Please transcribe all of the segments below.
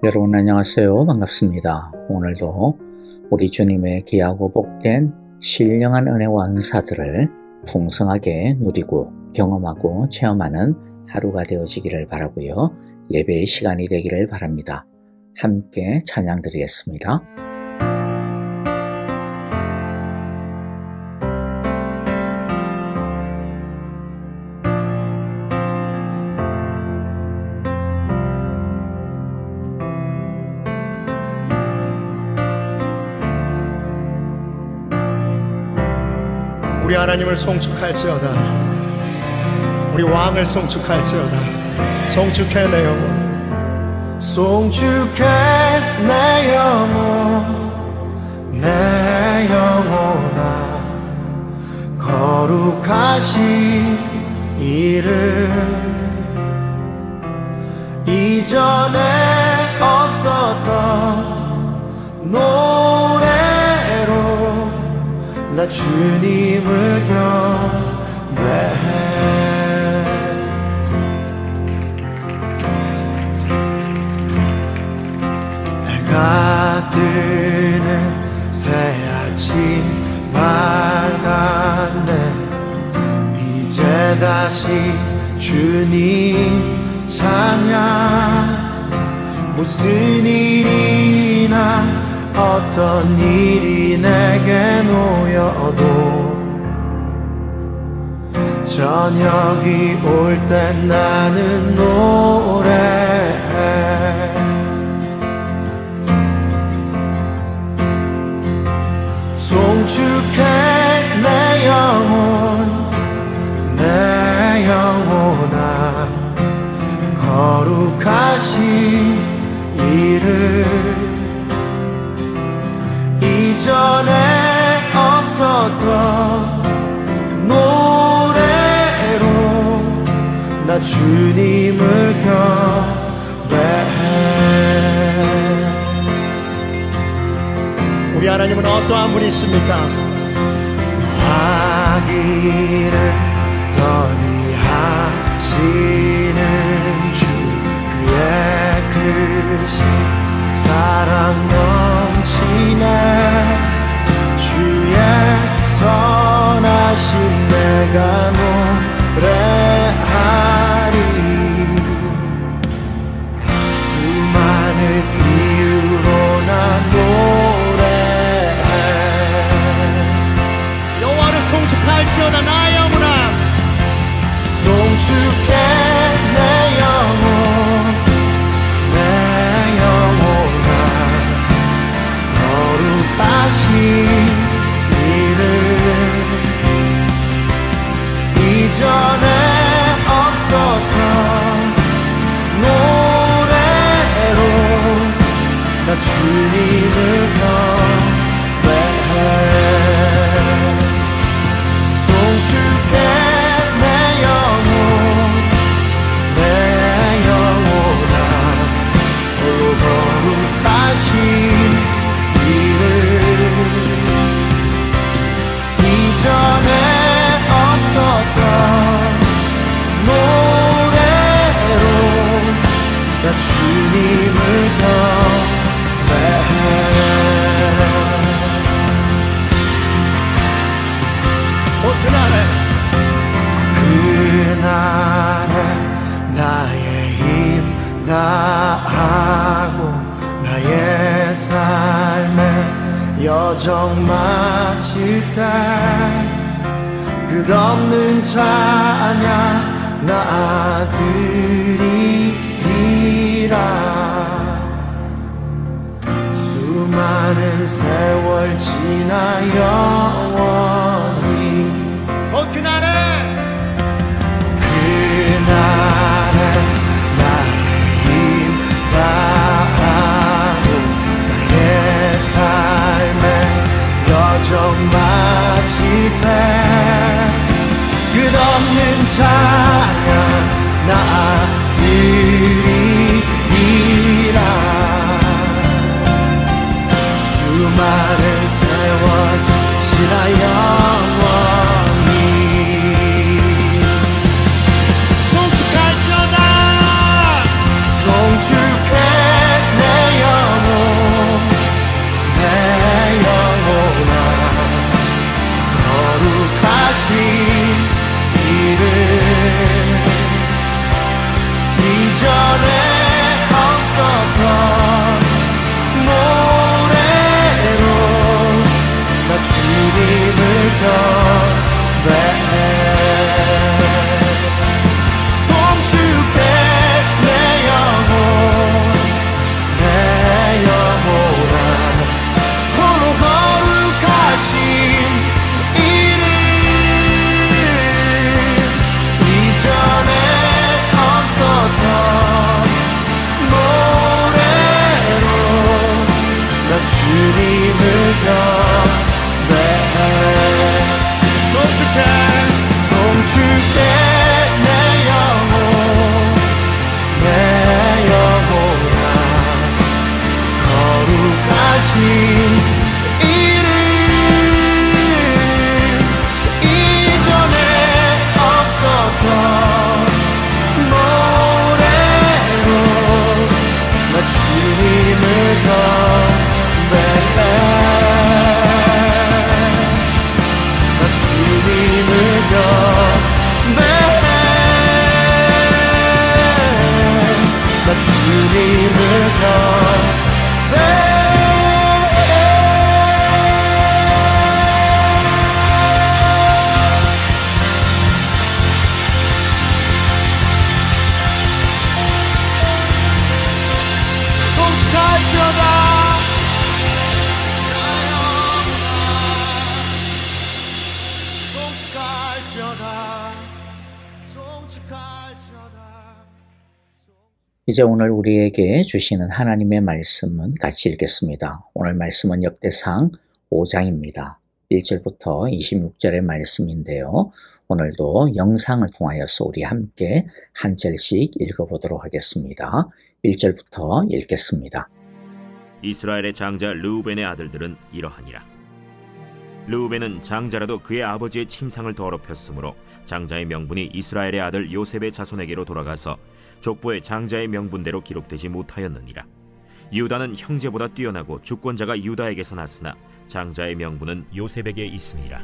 여러분 안녕하세요. 반갑습니다. 오늘도 우리 주님의 귀하고 복된 신령한 은혜와 은사들을 풍성하게 누리고 경험하고 체험하는 하루가 되어지기를 바라고요. 예배의 시간이 되기를 바랍니다. 함께 찬양 드리겠습니다. 우리 하나님을 송축할지어다. 우리 왕을 송축할지어다. 송축해 내 영혼, 송축해 내 영혼, 내 영혼아. 거룩하신 이름, 이전에 없었던 노래로 나 주님을 경배해. 해가 뜨는 새아침 밝았네. 이제 다시 주님 찬양. 무슨 일이나 어떤 일이 내게 놓여도 저녁이 올 때 나는 노래해. 송축해 내 영혼, 내 영혼아. 거룩하신 이름, 이전에 없었던 노래로 나 주님을 경배해. 우리 하나님은 어떠한 분이십니까? 아기를 더디하시는 주, 그의 크신 사랑 넘치네. 주의 선하심 내가 노래하리. 수많은 이유로 나 노래해. 여호와를 송축할지어다 나 영혼아. 송축해 내 영혼, 내 영혼아. 거룩하신 이름, 이전에 없었던 노래로 나 주님을 경배해. 송축해 내 영혼, 내 영혼아. 홀로 거룩하신 이전에 없었던 노래로 나 주님을 경배해. 그날에 나의 힘 다하고 나의 삶에 여정 마칠 때 끝없는 찬양 나 드리리라. 수많은 세월 지나 영원히 그날에 나의 힘 다하고 나의 삶에 여정 마칠 때 끝없는 찬양 나 드리리라. 수많은 세월 지나 영원히 송축할지어다. 송축해 내 주께 내 영혼아 거룩하신 이름 이전에 없었던 노래로 나 주님을 건배해 나 주님을 건배해 나 주님을 건배해 송축할지어다 이제 오늘 우리에게 주시는 하나님의 말씀은 같이 읽겠습니다. 오늘 말씀은 역대상 5장입니다. 1절부터 26절의 말씀인데요. 오늘도 영상을 통하여서 우리 함께 한 절씩 읽어보도록 하겠습니다. 1절부터 읽겠습니다. 이스라엘의 장자 르우벤의 아들들은 이러하니라. 르우벤은 장자라도 그의 아버지의 침상을 더럽혔으므로 장자의 명분이 이스라엘의 아들 요셉의 자손에게로 돌아가서 족보의 장자의 명분대로 기록되지 못하였느니라. 유다는 형제보다 뛰어나고 주권자가 유다에게서 났으나 장자의 명분은 요셉에게 있으니라.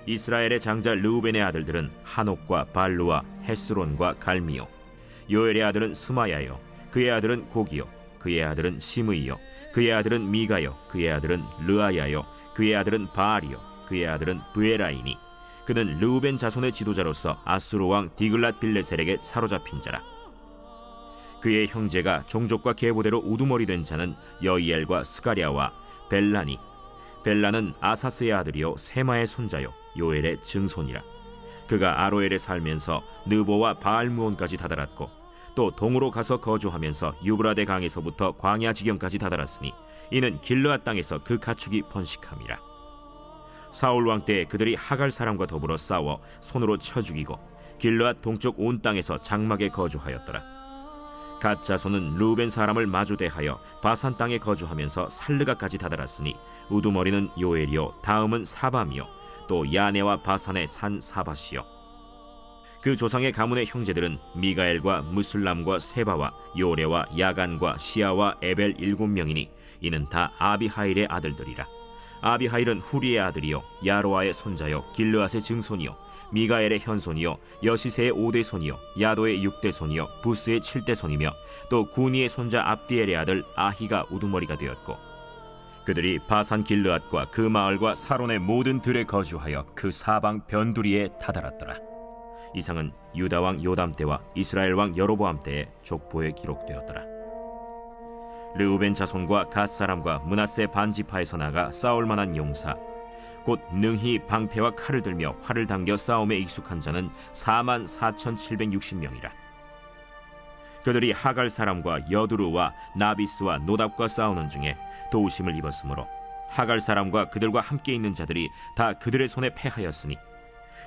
이스라엘의 장자 르우벤의 아들들은 한옥과 발루와 헤스론과 갈미요. 요엘의 아들은 스마야요. 그의 아들은 고기요. 그의 아들은 시므이요. 그의 아들은 미가요. 그의 아들은 르아야요. 그의 아들은 바알이요. 그의 아들은 브에라이니. 그는 르우벤 자손의 지도자로서 아수르 왕 디글랏 빌레셀에게 사로잡힌 자라. 그의 형제가 종족과 계보대로 우두머리 된 자는 여이엘과 스가랴와 벨라니. 벨라는 아사스의 아들이요 세마의 손자요 요엘의 증손이라. 그가 아로엘에 살면서 느보와 바알무온까지 다다랐고 또 동으로 가서 거주하면서 유브라데 강에서부터 광야 지경까지 다다랐으니 이는 길르앗 땅에서 그 가축이 번식함이라. 사울 왕 때 그들이 하갈 사람과 더불어 싸워 손으로 쳐 죽이고 길르앗 동쪽 온 땅에서 장막에 거주하였더라. 갓 자손은 르우벤 사람을 마주대하여 바산 땅에 거주하면서 살르가까지 다다랐으니 우두머리는 요엘이요 다음은 사밤이요 또 야네와 바산의 산 사바시요. 그 조상의 가문의 형제들은 미가엘과 무슬람과 세바와 요레와 야간과 시아와 에벨 7명이니 이는 다 아비하일의 아들들이라. 아비하일은 후리의 아들이요 야로아의 손자요 길르앗의 증손이요 미가엘의 현손이요 여시세의 5대 손이요 야도의 6대 손이요 부스의 7대 손이며 또 구니의 손자 압디엘의 아들 아히가 우두머리가 되었고 그들이 바산 길르앗과 그 마을과 사론의 모든 들에 거주하여 그 사방 변두리에 다다랐더라. 이상은 유다 왕 요담 때와 이스라엘 왕 여로보암 때의 족보에 기록되었더라. 르우벤 자손과 갓 사람과 므낫세 반지파에서 나가 싸울 만한 용사 곧 능히 방패와 칼을 들며 활을 당겨 싸움에 익숙한 자는 44,760명이라. 그들이 하갈 사람과 여두루와 나비스와 노답과 싸우는 중에 도우심을 입었으므로 하갈 사람과 그들과 함께 있는 자들이 다 그들의 손에 패하였으니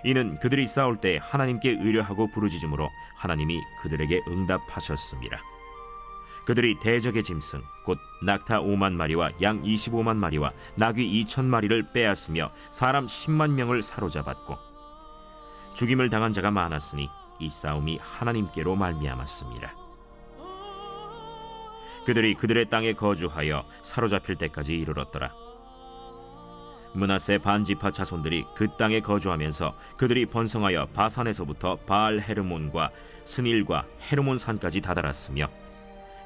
이는 그들이 싸울 때 하나님께 의뢰하고 부르짖음으로 하나님이 그들에게 응답하셨습니다. 그들이 대적의 짐승 곧 낙타 5만 마리와 양 25만 마리와 나귀 2천 마리를 빼앗으며 사람 10만 명을 사로잡았고 죽임을 당한 자가 많았으니 이 싸움이 하나님께로 말미암았습니다. 그들이 그들의 땅에 거주하여 사로잡힐 때까지 이르렀더라. 므낫세 반지파 자손들이 그 땅에 거주하면서 그들이 번성하여 바산에서부터 바알 헤르몬과 스닐과 헤르몬 산까지 다다랐으며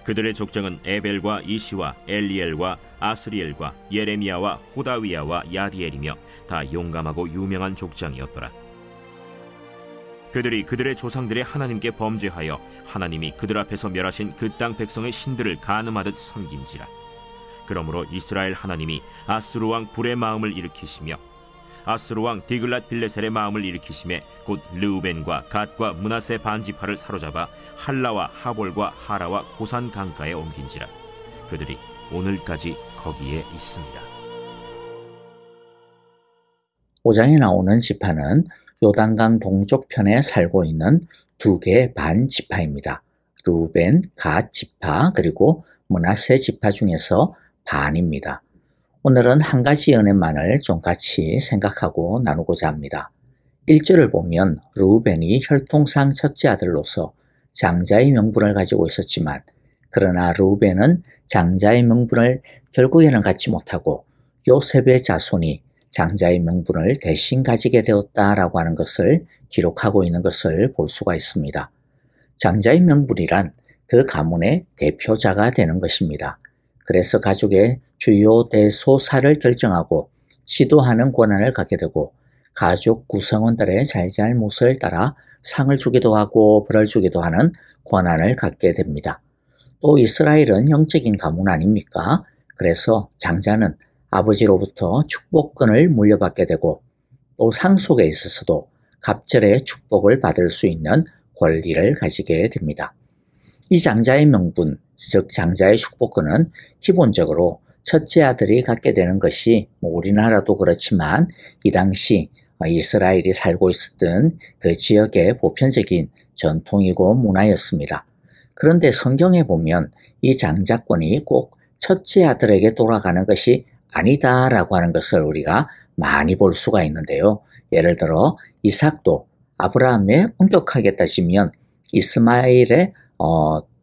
그들의 족장은 에벨과 이시와 엘리엘과 아스리엘과 예레미야와 호다위야와 야디엘이며 다 용감하고 유명한 족장이었더라. 그들이 그들의 조상들의 하나님께 범죄하여 하나님이 그들 앞에서 멸하신 그 땅 백성의 신들을 간음하듯 섬긴지라. 그러므로 이스라엘 하나님이 아수르 왕 불의 마음을 일으키시며 아수르 왕 디글랏 빌레셀의 마음을 일으키심에 곧 르우벤과 갓과 므낫세 반지파를 사로잡아 할라와 하볼과 하라와 고산 강가에 옮긴지라. 그들이 오늘까지 거기에 있습니다. 5장에 나오는 지파는 요단강 동쪽편에 살고 있는 두 개의 반 지파입니다. 루벤, 갓 지파, 그리고 므낫세 지파 중에서 반입니다. 오늘은 한 가지 은혜만을 좀 같이 생각하고 나누고자 합니다. 1절을 보면 루벤이 혈통상 첫째 아들로서 장자의 명분을 가지고 있었지만 그러나 루벤은 장자의 명분을 결국에는 갖지 못하고 요셉의 자손이 장자의 명분을 대신 가지게 되었다라고 하는 것을 기록하고 있는 것을 볼 수가 있습니다. 장자의 명분이란 그 가문의 대표자가 되는 것입니다. 그래서 가족의 주요 대소사를 결정하고 지도하는 권한을 갖게 되고 가족 구성원들의 잘잘못을 따라 상을 주기도 하고 벌을 주기도 하는 권한을 갖게 됩니다. 또 이스라엘은 영적인 가문 아닙니까? 그래서 장자는 아버지로부터 축복권을 물려받게 되고 또 상속에 있어서도 갑절의 축복을 받을 수 있는 권리를 가지게 됩니다. 이 장자의 명분, 즉 장자의 축복권은 기본적으로 첫째 아들이 갖게 되는 것이 우리나라도 그렇지만 이 당시 이스라엘이 살고 있었던 그 지역의 보편적인 전통이고 문화였습니다. 그런데 성경에 보면 이 장자권이 꼭 첫째 아들에게 돌아가는 것이 아니다라고 하는 것을 우리가 많이 볼 수가 있는데요. 예를 들어 이삭도 아브라함의 엄격하게 따지면 이스마엘의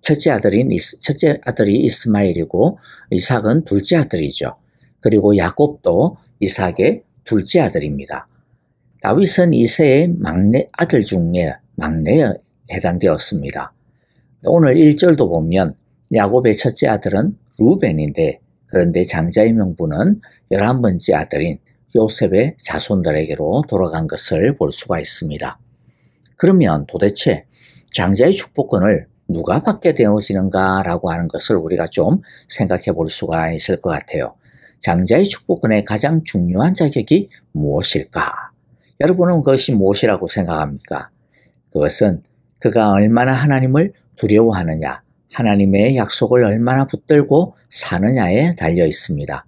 첫째 아들이 이스마엘이고 이삭은 둘째 아들이죠. 그리고 야곱도 이삭의 둘째 아들입니다. 다윗은 이세의 막내 아들 중에 막내에 해당되었습니다. 오늘 1절도 보면 야곱의 첫째 아들은 루벤인데 그런데 장자의 명분은 11번째 아들인 요셉의 자손들에게로 돌아간 것을 볼 수가 있습니다. 그러면 도대체 장자의 축복권을 누가 받게 되어지는가라고 하는 것을 우리가 좀 생각해 볼 수가 있을 것 같아요. 장자의 축복권의 가장 중요한 자격이 무엇일까? 여러분은 그것이 무엇이라고 생각합니까? 그것은 그가 얼마나 하나님을 두려워하느냐, 하나님의 약속을 얼마나 붙들고 사느냐에 달려 있습니다.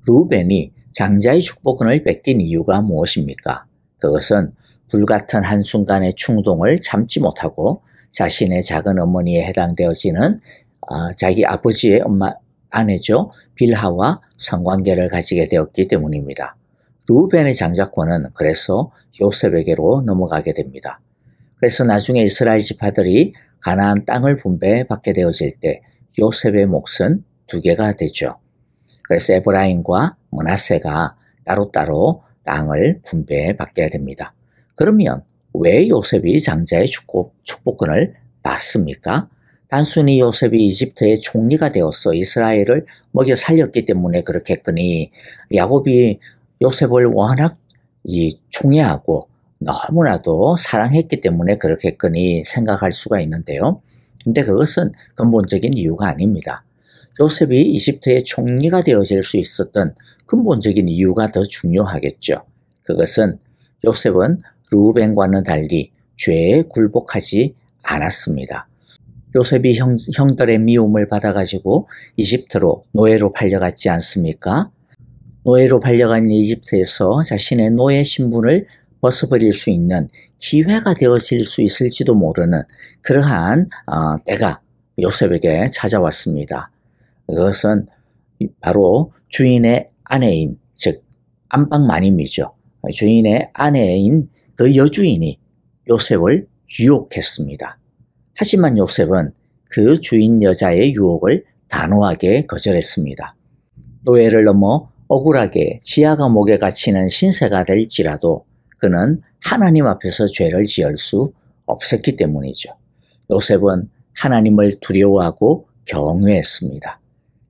루벤이 장자의 축복권을 뺏긴 이유가 무엇입니까? 그것은 불같은 한순간의 충동을 참지 못하고 자신의 작은 어머니에 해당되어지는 자기 아버지의 아내죠. 빌하와 성관계를 가지게 되었기 때문입니다. 루벤의 장자권은 그래서 요셉에게로 넘어가게 됩니다. 그래서 나중에 이스라엘 지파들이 가나안 땅을 분배받게 되어질 때 요셉의 몫은 두 개가 되죠. 그래서 에브라임과 므낫세가 따로따로 땅을 분배받게 됩니다. 그러면 왜 요셉이 장자의 축복권을 받습니까? 단순히 요셉이 이집트의 총리가 되어서 이스라엘을 먹여 살렸기 때문에 그렇겠거니 야곱이 요셉을 워낙 총애하고 너무나도 사랑했기 때문에 그렇겠거니 생각할 수가 있는데요. 근데 그것은 근본적인 이유가 아닙니다. 요셉이 이집트의 총리가 되어질 수 있었던 근본적인 이유가 더 중요하겠죠. 그것은 요셉은 루벤과는 달리 죄에 굴복하지 않았습니다. 요셉이 형들의 미움을 받아가지고 이집트로 노예로 팔려갔지 않습니까? 노예로 팔려간 이집트에서 자신의 노예 신분을 벗어버릴 수 있는 기회가 되어질 수 있을지도 모르는 그러한 때가 요셉에게 찾아왔습니다. 그것은 바로 주인의 아내인, 즉 안방마님이죠. 주인의 아내인 그 여주인이 요셉을 유혹했습니다. 하지만 요셉은 그 주인 여자의 유혹을 단호하게 거절했습니다. 노예를 넘어 억울하게 지하 감옥에 갇히는 신세가 될지라도 그는 하나님 앞에서 죄를 지을 수 없었기 때문이죠. 요셉은 하나님을 두려워하고 경외했습니다.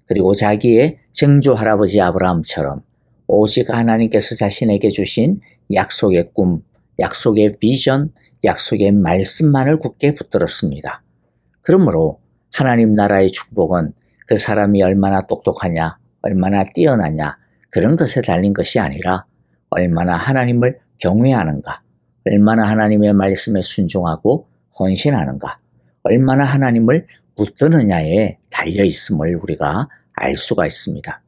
그리고 자기의 증조 할아버지 아브라함처럼 오직 하나님께서 자신에게 주신 약속의 꿈, 약속의 비전, 약속의 말씀만을 굳게 붙들었습니다. 그러므로 하나님 나라의 축복은 그 사람이 얼마나 똑똑하냐, 얼마나 뛰어나냐 그런 것에 달린 것이 아니라 얼마나 하나님을 경외하는가, 얼마나 하나님의 말씀에 순종하고 헌신하는가, 얼마나 하나님을 붙드느냐에 달려 있음을 우리가 알 수가 있습니다.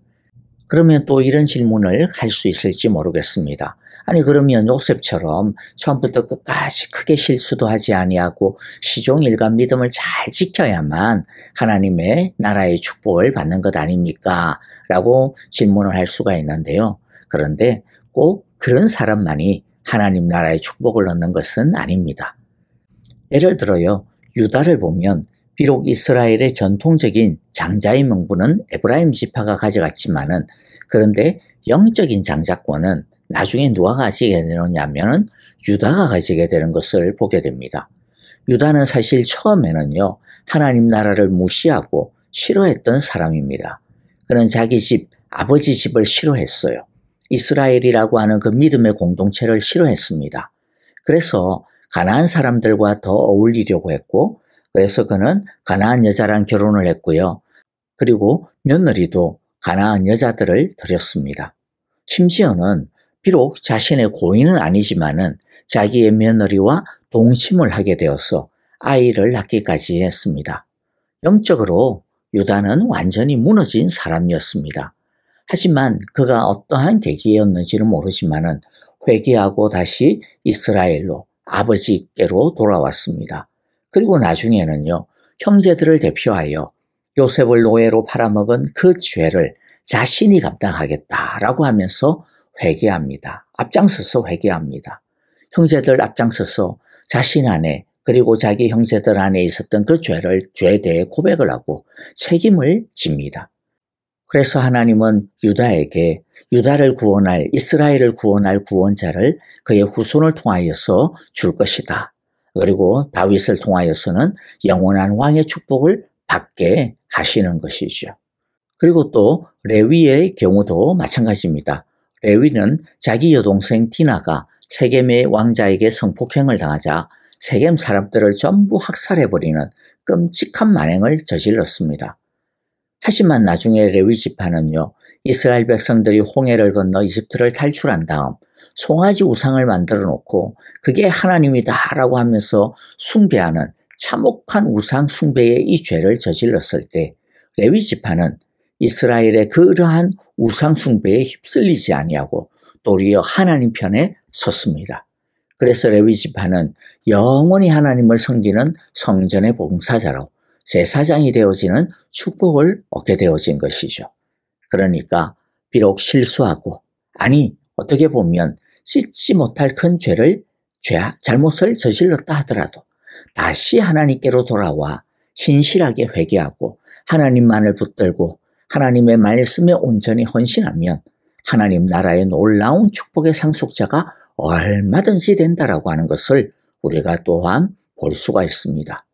그러면 또 이런 질문을 할 수 있을지 모르겠습니다. 아니 그러면 요셉처럼 처음부터 끝까지 크게 실수도 하지 아니하고 시종일관 믿음을 잘 지켜야만 하나님의 나라의 축복을 받는 것 아닙니까? 라고 질문을 할 수가 있는데요. 그런데 꼭 그런 사람만이 하나님 나라의 축복을 얻는 것은 아닙니다. 예를 들어요. 유다를 보면 비록 이스라엘의 전통적인 장자의 명분은 에브라임 지파가 가져갔지만은 그런데 영적인 장자권은 나중에 누가 가지게 되느냐면은 유다가 가지게 되는 것을 보게 됩니다. 유다는 사실 처음에는요. 하나님 나라를 무시하고 싫어했던 사람입니다. 그는 자기 집, 아버지 집을 싫어했어요. 이스라엘이라고 하는 그 믿음의 공동체를 싫어했습니다. 그래서 가나안 사람들과 더 어울리려고 했고 그래서 그는 가나안 여자랑 결혼을 했고요. 그리고 며느리도 가나안 여자들을 들였습니다. 심지어는 비록 자신의 고인은 아니지만은 자기의 며느리와 동침을 하게 되어서 아이를 낳기까지 했습니다. 영적으로 유다는 완전히 무너진 사람이었습니다. 하지만 그가 어떠한 계기였는지는 모르지만은 회개하고 다시 이스라엘로 아버지께로 돌아왔습니다. 그리고 나중에는요, 형제들을 대표하여 요셉을 노예로 팔아먹은 그 죄를 자신이 감당하겠다라고 하면서 회개합니다. 앞장서서 회개합니다. 형제들 앞장서서 자신 안에 그리고 자기 형제들 안에 있었던 그 죄에 대해 고백을 하고 책임을 집니다. 그래서 하나님은 유다에게 유다를 구원할 이스라엘을 구원할 구원자를 그의 후손을 통하여서 줄 것이다. 그리고 다윗을 통하여서는 영원한 왕의 축복을 받게 하시는 것이죠. 그리고 또 레위의 경우도 마찬가지입니다. 레위는 자기 여동생 디나가 세겜의 왕자에게 성폭행을 당하자 세겜 사람들을 전부 학살해버리는 끔찍한 만행을 저질렀습니다. 하지만 나중에 레위 지파는요. 이스라엘 백성들이 홍해를 건너 이집트를 탈출한 다음 송아지 우상을 만들어 놓고 그게 하나님이다라고 하면서 숭배하는 참혹한 우상 숭배의 이 죄를 저질렀을 때 레위 지파는 이스라엘의 그러한 우상 숭배에 휩쓸리지 아니하고 도리어 하나님 편에 섰습니다. 그래서 레위 지파는 영원히 하나님을 섬기는 성전의 봉사자로 제사장이 되어지는 축복을 얻게 되어진 것이죠. 그러니까 비록 실수하고 아니 어떻게 보면 씻지 못할 큰 잘못을 저질렀다 하더라도 다시 하나님께로 돌아와 신실하게 회개하고 하나님만을 붙들고 하나님의 말씀에 온전히 헌신하면 하나님 나라의 놀라운 축복의 상속자가 얼마든지 된다라고 하는 것을 우리가 또한 볼 수가 있습니다.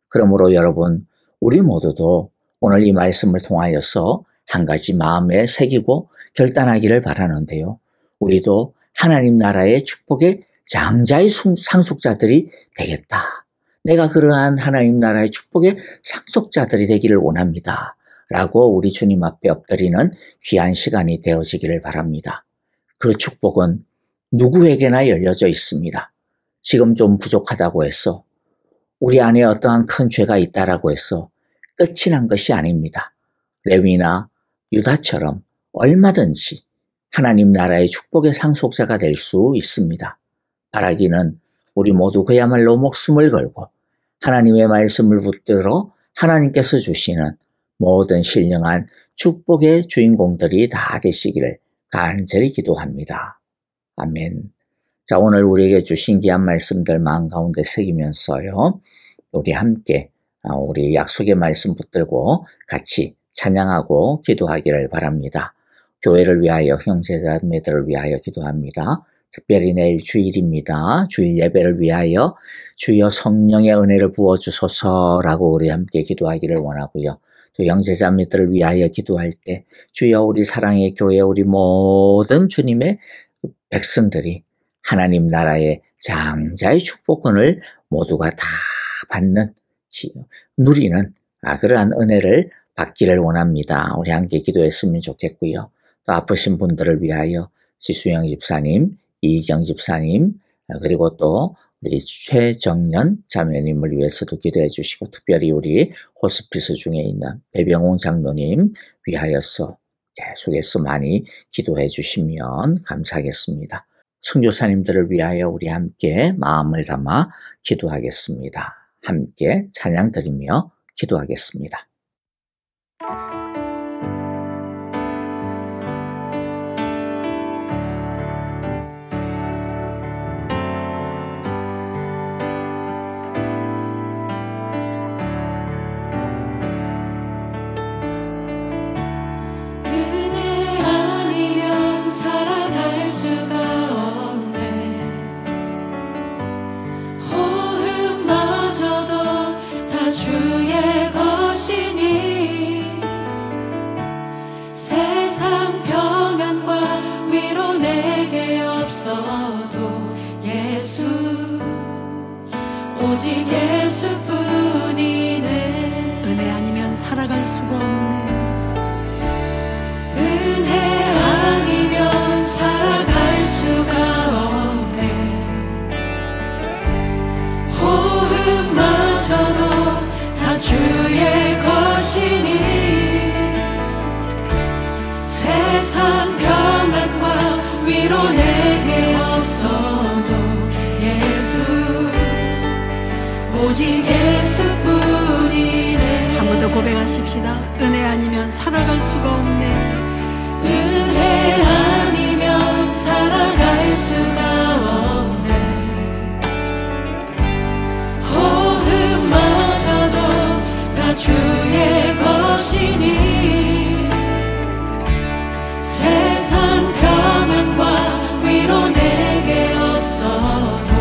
그러므로 여러분 우리 모두도 오늘 이 말씀을 통하여서 한 가지 마음에 새기고 결단하기를 바라는데요. 우리도 하나님 나라의 축복의 장자의 상속자들이 되겠다. 내가 그러한 하나님 나라의 축복의 상속자들이 되기를 원합니다. 라고 우리 주님 앞에 엎드리는 귀한 시간이 되어지기를 바랍니다. 그 축복은 누구에게나 열려져 있습니다. 지금 좀 부족하다고 해서 우리 안에 어떠한 큰 죄가 있다라고 해서 끝이 난 것이 아닙니다. 레위나 유다처럼 얼마든지 하나님 나라의 축복의 상속자가 될 수 있습니다. 바라기는 우리 모두 그야말로 목숨을 걸고 하나님의 말씀을 붙들어 하나님께서 주시는 모든 신령한 축복의 주인공들이 다 되시기를 간절히 기도합니다. 아멘. 자, 오늘 우리에게 주신 귀한 말씀들 마음 가운데 새기면서요. 우리 함께 우리 약속의 말씀 붙들고 같이 찬양하고 기도하기를 바랍니다. 교회를 위하여 형제자매들을 위하여 기도합니다. 특별히 내일 주일입니다. 주일 예배를 위하여 주여 성령의 은혜를 부어주소서라고 우리 함께 기도하기를 원하고요. 또 형제자매들을 위하여 기도할 때 주여 우리 사랑의 교회 우리 모든 주님의 백성들이 하나님 나라의 장자의 축복권을 모두가 다 받는 누리는 그러한 은혜를 받기를 원합니다. 우리 함께 기도했으면 좋겠고요. 또 아프신 분들을 위하여 지수영 집사님, 이경 집사님, 그리고 또 우리 최정년 자매님을 위해서도 기도해 주시고 특별히 우리 호스피스 중에 있는 배병홍 장로님 위하여서 계속해서 많이 기도해 주시면 감사하겠습니다. 선교사님들을 위하여 우리 함께 마음을 담아 기도하겠습니다. 함께 찬양 드리며 기도하겠습니다. 오직 예수뿐이네. 은혜 아니면 살아갈 수가 없네. 은혜 아니면 살아갈 수가 없네. 호흡마저도 다 주의 것이니 세상 평안과 위로 내게 없어도 오직 예수뿐이네. 한 번 더 고백하십시다. 은혜 아니면 살아갈 수가 없네. 은혜 아니면 살아갈 수가 없네. 호흡마저도 다 주의 것이니 세상 평안과 위로 내게 없어도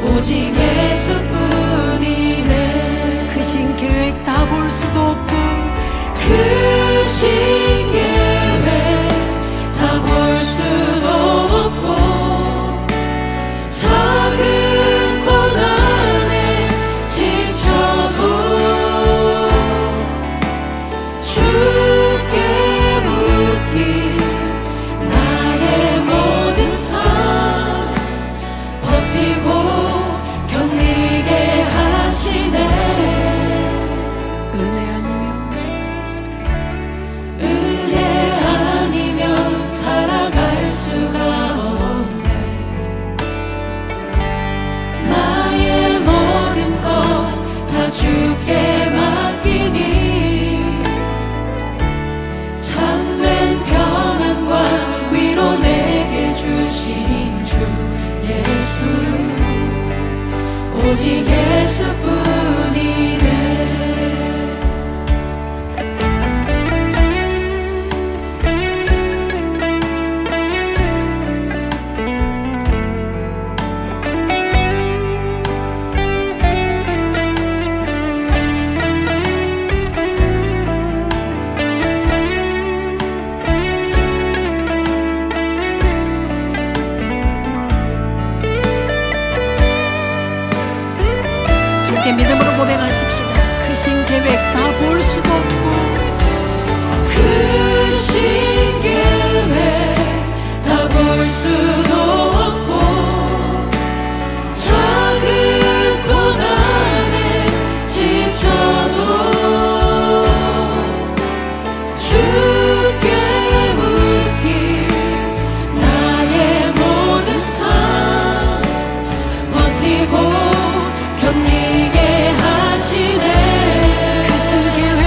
오직 예수뿐이네. 크신 계획 다 볼 수도 없고 크신 계획 다 볼 수도 없고 작은 고난에 지쳐도 주께 묻기 나의 모든 삶 버티고 견디게 하시네. 은혜 아니면 살아갈 수가 없네. 나의 모든 것 다 주께 맡기니 참된 평안과 위로 내게 주신 주 예수 오직 예수뿐이네. 함께 믿음으로 고백하십시다. 크신 계획 다 볼 수도 없고 크신 계획 다 볼 수도 없고 작은 고난에 지쳐도 주께 묻기 나의 모든 삶 버티고 견디게 하시네. 크신 계획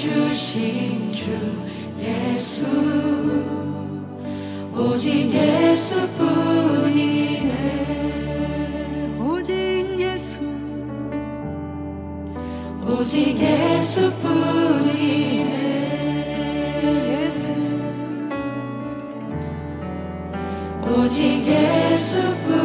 주신 주 예수 오직 예수뿐이네 오직 예수 오직 예수뿐이네 예수 오직 예수뿐이네